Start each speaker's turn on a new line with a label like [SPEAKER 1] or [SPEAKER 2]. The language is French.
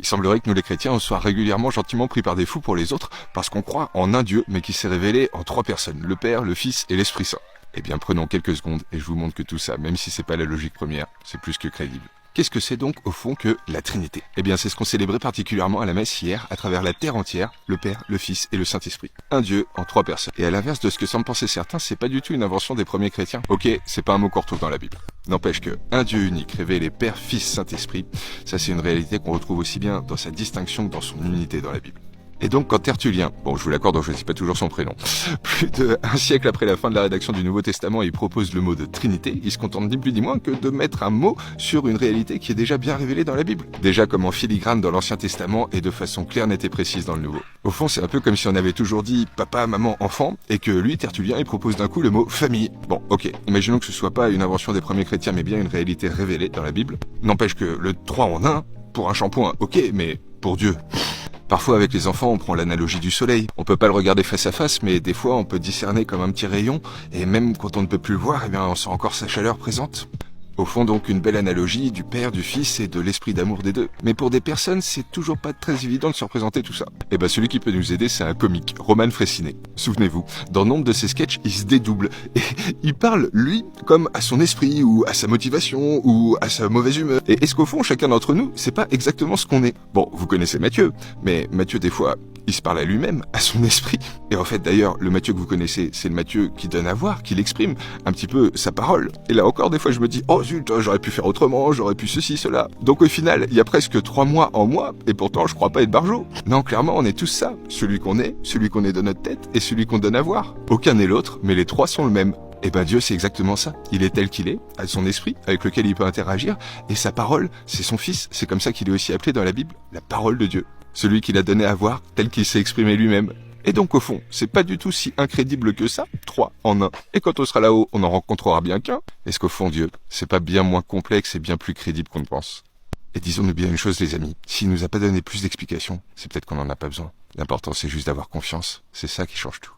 [SPEAKER 1] Il semblerait que nous les chrétiens, on soit régulièrement gentiment pris par des fous pour les autres, parce qu'on croit en un Dieu, mais qui s'est révélé en 3 personnes, le Père, le Fils et l'Esprit Saint. Eh bien, prenons quelques secondes et je vous montre que tout ça, même si c'est pas la logique première, c'est plus que crédible. Qu'est-ce que c'est donc au fond que la Trinité? Eh bien, c'est ce qu'on célébrait particulièrement à la messe hier, à travers la terre entière, le Père, le Fils et le Saint-Esprit. Un Dieu en 3 personnes. Et à l'inverse de ce que semblent penser certains, c'est pas du tout une invention des premiers chrétiens. Ok, c'est pas un mot qu'on retrouve dans la Bible. N'empêche que un Dieu unique, révélé Père, Fils, Saint-Esprit, ça c'est une réalité qu'on retrouve aussi bien dans sa distinction que dans son unité dans la Bible. Et donc quand Tertullien, bon je vous l'accorde, je ne sais pas toujours son prénom, plus d'1 siècle après la fin de la rédaction du Nouveau Testament, il propose le mot de Trinité, il se contente ni plus ni moins que de mettre un mot sur une réalité qui est déjà bien révélée dans la Bible. Déjà comme en filigrane dans l'Ancien Testament et de façon claire, nette et précise dans le Nouveau. Au fond c'est un peu comme si on avait toujours dit papa, maman, enfant, et que lui, Tertullien, il propose d'un coup le mot famille. Bon ok, imaginons que ce soit pas une invention des premiers chrétiens mais bien une réalité révélée dans la Bible. N'empêche que le 3 en 1, pour un shampoing, ok, mais pour Dieu... Parfois avec les enfants on prend l'analogie du soleil. On peut pas le regarder face à face mais des fois on peut discerner comme un petit rayon et même quand on ne peut plus le voir, eh bien on sent encore sa chaleur présente. Au fond donc une belle analogie du Père, du Fils et de l'esprit d'amour des deux. Mais pour des personnes c'est toujours pas très évident de se représenter tout ça. Et ben celui qui peut nous aider c'est un comique, Roman Frécinet. Souvenez-vous, dans nombre de ses sketchs il se dédouble et il parle lui comme à son esprit ou à sa motivation ou à sa mauvaise humeur. Et est-ce qu'au fond chacun d'entre nous c'est pas exactement ce qu'on est? Bon vous connaissez Matthieu, mais Matthieu des fois il se parle à lui-même, à son esprit. Et en fait d'ailleurs le Matthieu que vous connaissez c'est le Matthieu qui donne à voir, qui l'exprime un petit peu sa parole. Et là encore des fois je me dis oh zut, j'aurais pu faire autrement, j'aurais pu ceci, cela. Donc au final, il y a presque 3 mois en moi, et pourtant je crois pas être Barjot. Non, clairement, on est tous ça. Celui qu'on est dans notre tête, et celui qu'on donne à voir. Aucun n'est l'autre, mais les 3 sont le même. Et ben Dieu c'est exactement ça. Il est tel qu'il est, à son esprit, avec lequel il peut interagir, et sa parole, c'est son Fils. C'est comme ça qu'il est aussi appelé dans la Bible, la parole de Dieu. Celui qu'il a donné à voir, tel qu'il s'est exprimé lui-même. Et donc au fond, c'est pas du tout si incrédible que ça, 3 en 1. Et quand on sera là-haut, on en rencontrera bien qu'un. Est-ce qu'au fond, Dieu, c'est pas bien moins complexe et bien plus crédible qu'on ne pense? Et disons-nous bien une chose les amis, s'il nous a pas donné plus d'explications, c'est peut-être qu'on en a pas besoin. L'important c'est juste d'avoir confiance, c'est ça qui change tout.